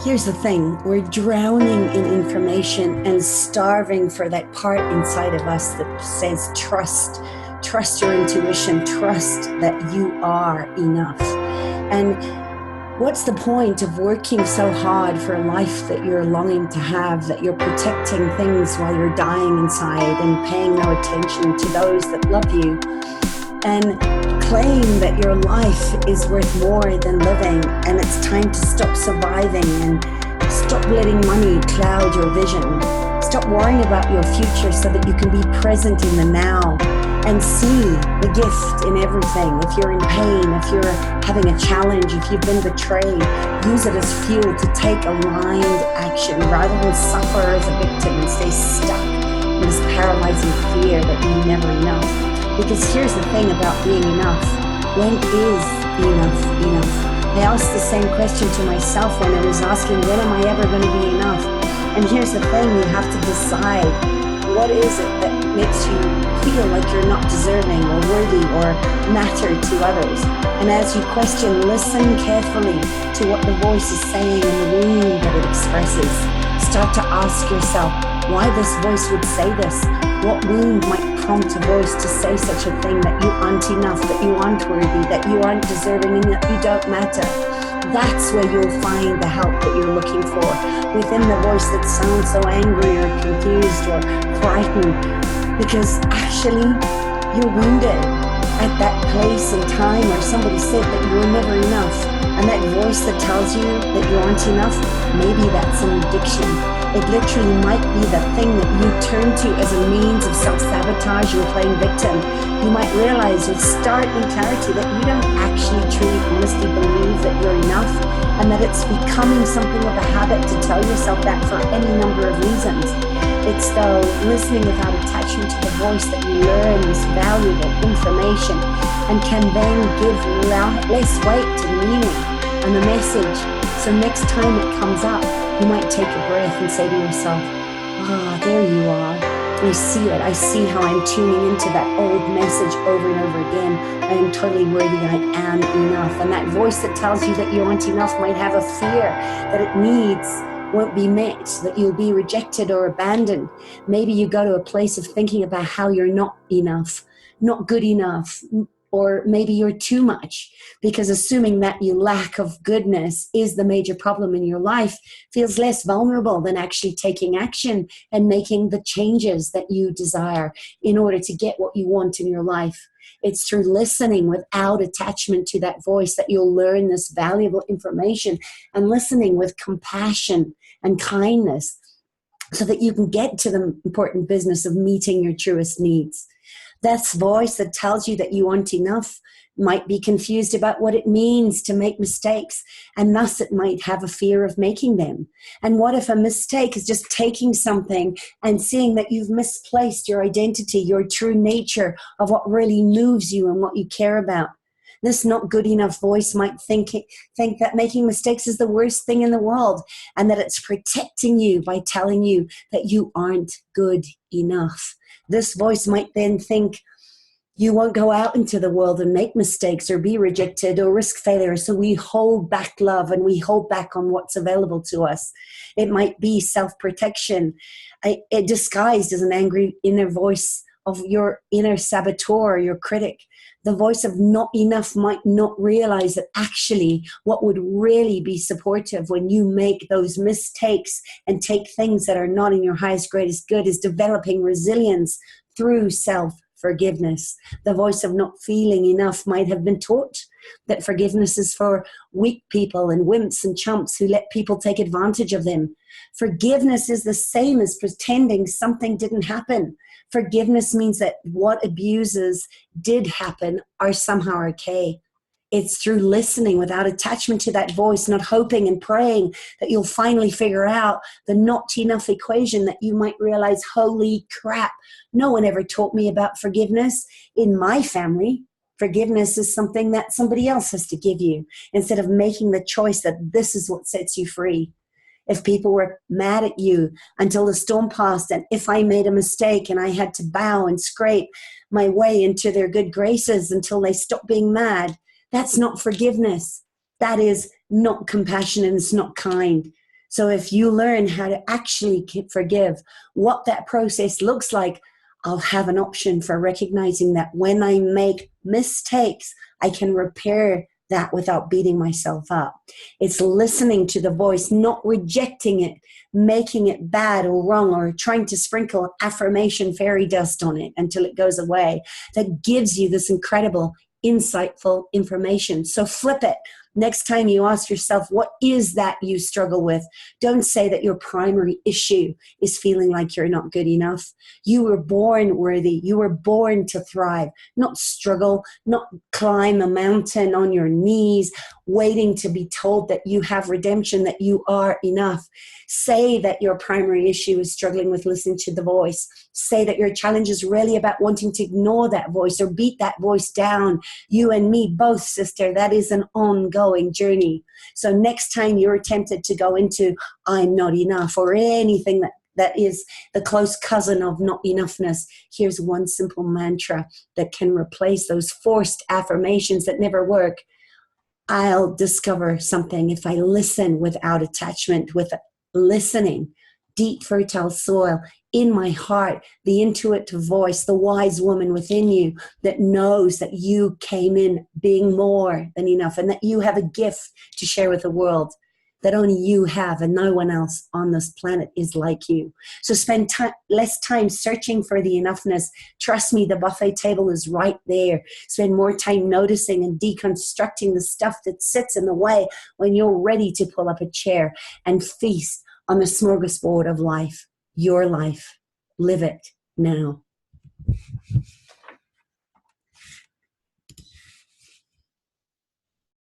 Here's the thing, we're drowning in information and starving for that part inside of us that says trust. Trust your intuition, trust that you are enough. And what's the point of working so hard for a life that you're longing to have, that you're protecting things while you're dying inside and paying no attention to those that love you, and claim that your life is worth more than living, and it's time to stop surviving and stop letting money cloud your vision. Stop worrying about your future so that you can be present in the now and see the gift in everything. If you're in pain, if you're having a challenge, if you've been betrayed, use it as fuel to take aligned action rather than suffer as a victim and stay stuck in this paralyzing fear that you're never enough. Because here's the thing about being enough. When is enough enough? I asked the same question to myself when I was asking, when am I ever going to be enough? And here's the thing, you have to decide, what is it that makes you feel like you're not deserving or worthy or matter to others? And as you question, listen carefully to what the voice is saying and the wound that it expresses. Start to ask yourself why this voice would say this. What wound might prompt a voice to say such a thing, that you aren't enough, that you aren't worthy, that you aren't deserving, and that you don't matter? That's where you'll find the help that you're looking for, within the voice that sounds so angry or confused or frightened, because actually you're wounded at that place and time where somebody said that you were never enough. And that voice that tells you that you aren't enough, maybe that's an addiction. It literally might be the thing that you turn to as a means of self-sabotage and playing victim. You might realize with startling clarity that you don't actually truly honestly believe that you're enough, and that it's becoming something of a habit to tell yourself that for any number of reasons. It's though listening without attachment to the voice that you learn this valuable information and can then give less weight to the meaning and the message. So next time it comes up, you might take a breath and say to yourself, there you are. I see it. I see how I'm tuning into that old message over and over again. I am totally worthy. I am enough. And that voice that tells you that you aren't enough might have a fear that it needs won't be met, that you'll be rejected or abandoned. Maybe you go to a place of thinking about how you're not enough, not good enough, or maybe you're too much, because assuming that you lack of goodness is the major problem in your life feels less vulnerable than actually taking action and making the changes that you desire in order to get what you want in your life. It's through listening without attachment to that voice that you'll learn this valuable information, and listening with compassion and kindness so that you can get to the important business of meeting your truest needs. That voice that tells you that you aren't enough might be confused about what it means to make mistakes, and thus it might have a fear of making them. And what if a mistake is just taking something and seeing that you've misplaced your identity, your true nature of what really moves you and what you care about? This not good enough voice might think that making mistakes is the worst thing in the world, and that it's protecting you by telling you that you aren't good enough. This voice might then think you won't go out into the world and make mistakes or be rejected or risk failure. So we hold back love and we hold back on what's available to us. It might be self-protection, disguised as an angry inner voice of your inner saboteur, your critic. The voice of not enough might not realize that actually what would really be supportive when you make those mistakes and take things that are not in your highest, greatest good is developing resilience through self-forgiveness. The voice of not feeling enough might have been taught that forgiveness is for weak people and wimps and chumps who let people take advantage of them. Forgiveness is the same as pretending something didn't happen. Forgiveness means that what abuses did happen are somehow okay. It's through listening without attachment to that voice, not hoping and praying that you'll finally figure out the not enough equation, that you might realize, holy crap, no one ever taught me about forgiveness. In my family, forgiveness is something that somebody else has to give you, instead of making the choice that this is what sets you free. If people were mad at you until the storm passed, and if I made a mistake and I had to bow and scrape my way into their good graces until they stopped being mad, that's not forgiveness. That is not compassion, and it's not kind. So if you learn how to actually forgive, what that process looks like, I'll have an option for recognizing that when I make mistakes, I can repair that without beating myself up. It's listening to the voice, not rejecting it, making it bad or wrong, or trying to sprinkle affirmation fairy dust on it until it goes away. That gives you this incredible, insightful information. So flip it. Next time you ask yourself, what is that you struggle with? Don't say that your primary issue is feeling like you're not good enough. You were born worthy. You were born to thrive, not struggle, not climb a mountain on your knees, waiting to be told that you have redemption, that you are enough. Say that your primary issue is struggling with listening to the voice. Say that your challenge is really about wanting to ignore that voice or beat that voice down. You and me both, sister, that is an ongoing journey. So next time you're tempted to go into I'm not enough or anything that is the close cousin of not enoughness, here's one simple mantra that can replace those forced affirmations that never work. I'll discover something if I listen without attachment, with listening, deep fertile soil in my heart, the intuitive voice, the wise woman within you that knows that you came in being more than enough and that you have a gift to share with the world that only you have and no one else on this planet is like you. So spend less time searching for the enoughness. Trust me, the buffet table is right there. Spend more time noticing and deconstructing the stuff that sits in the way when you're ready to pull up a chair and feast on the smorgasbord of life, your life. Live it now.